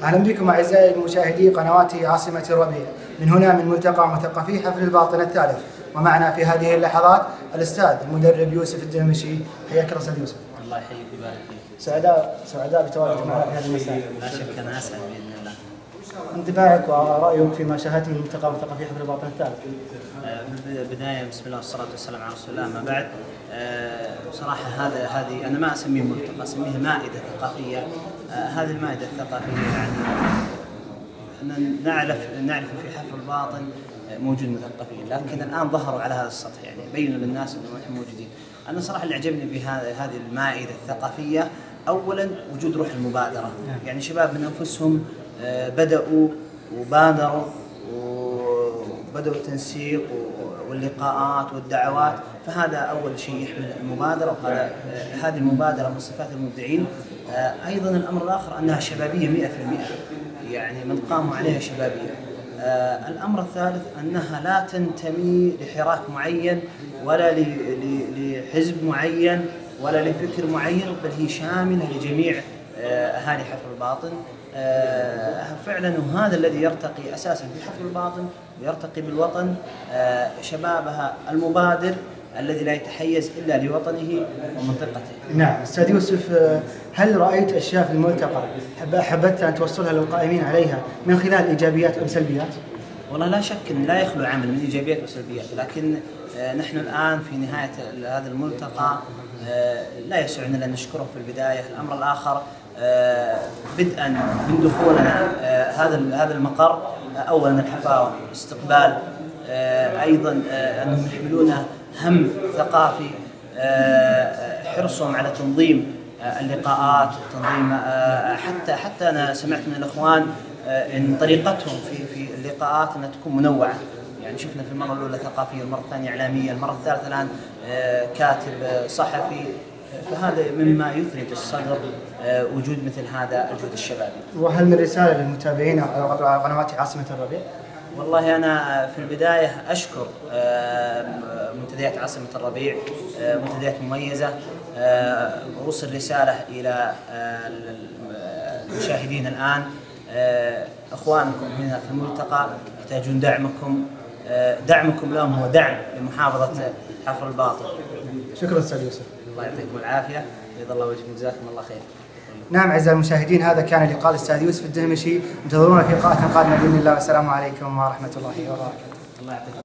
أهلا بكم أعزائي المشاهدي قنوات عاصمة الربيع، من هنا من ملتقى مثقفي حفل الباطن الثالث، ومعنا في هذه اللحظات الأستاذ المدرب يوسف الدمشي. حياك الله أستاذ يوسف. الله يحييك ويبارك فيك. سعداء بتواجدك معنا في هذه المساء. لا شك أنا أسعد بإذن الله. انطباعك ورأيك فيما شاهدت من ملتقى مثقفي حفل الباطن الثالث. في البداية بسم الله والصلاة والسلام على رسول الله. ما بعد بصراحة هذه أنا ما أسميه ملتقى، أسميه مائدة ثقافية. هذه المائدة الثقافية يعني نعرف في حفل الباطن موجود مثقفين، لكن الآن ظهروا على هذا السطح، يعني بينوا للناس أنهم نحن موجودين. أنا صراحة اللي عجبني بهذه المائدة الثقافية أولا وجود روح المبادرة، يعني شباب من أنفسهم بدأوا وبادروا وبدأوا التنسيق واللقاءات والدعوات، فهذا أول شيء يحمل المبادرة، هذه المبادرة من صفات المبدعين. أيضا الأمر الآخر أنها شبابية 100%، يعني من قاموا عليها شبابية. الأمر الثالث أنها لا تنتمي لحراك معين ولا لحزب معين ولا لفكر معين، بل هي شاملة لجميع أهالي حفل الباطن فعلا، وهذا الذي يرتقي أساسا في حفل الباطن ويرتقي بالوطن، شبابها المبادر الذي لا يتحيز إلا لوطنه ومنطقته. نعم أستاذ يوسف، هل رأيت أشياء في الملتقى حببت أن توصلها للقائمين عليها من خلال إيجابيات أم سلبيات؟ والله لا شك أن لا يخلو عمل من إيجابيات وسلبيات، لكن نحن الآن في نهاية هذا الملتقى لا يسعنا إلا أن نشكره في البداية. الأمر الآخر بدءا من دخولنا هذا المقر، أولا الحفاوة، استقبال، أيضا أنهم يحملون هم ثقافي، حرصهم على تنظيم اللقاءات، تنظيم حتى أنا سمعت من الإخوان إن طريقتهم في اللقاءات أنها تكون منوعة، يعني شفنا في المرة الأولى ثقافية، المرة الثانية إعلامية، المرة الثالثة الآن كاتب صحفي، فهذا مما يثلج الصدر وجود مثل هذا الجهد الشبابي. وهل من رسالة للمتابعين على قنوات عاصمة الربيع؟ والله أنا في البداية أشكر منتديات عاصمة الربيع، منتديات مميزة. أوصل رسالة إلى المشاهدين الآن، أخوانكم هنا في الملتقى يحتاجون دعمكم لهم هو دعم لمحافظة حفل الباطن. شكرا أستاذ يوسف. الله يعطيكم العافية، بيض الله وجهكم، جزاكم الله خير. نعم أعزائي المشاهدين، هذا كان لقاء الأستاذ يوسف الدمشي، انتظرونا في لقاءات قادمة بإذن الله، والسلام عليكم ورحمة الله وبركاته. الله يعطيكم.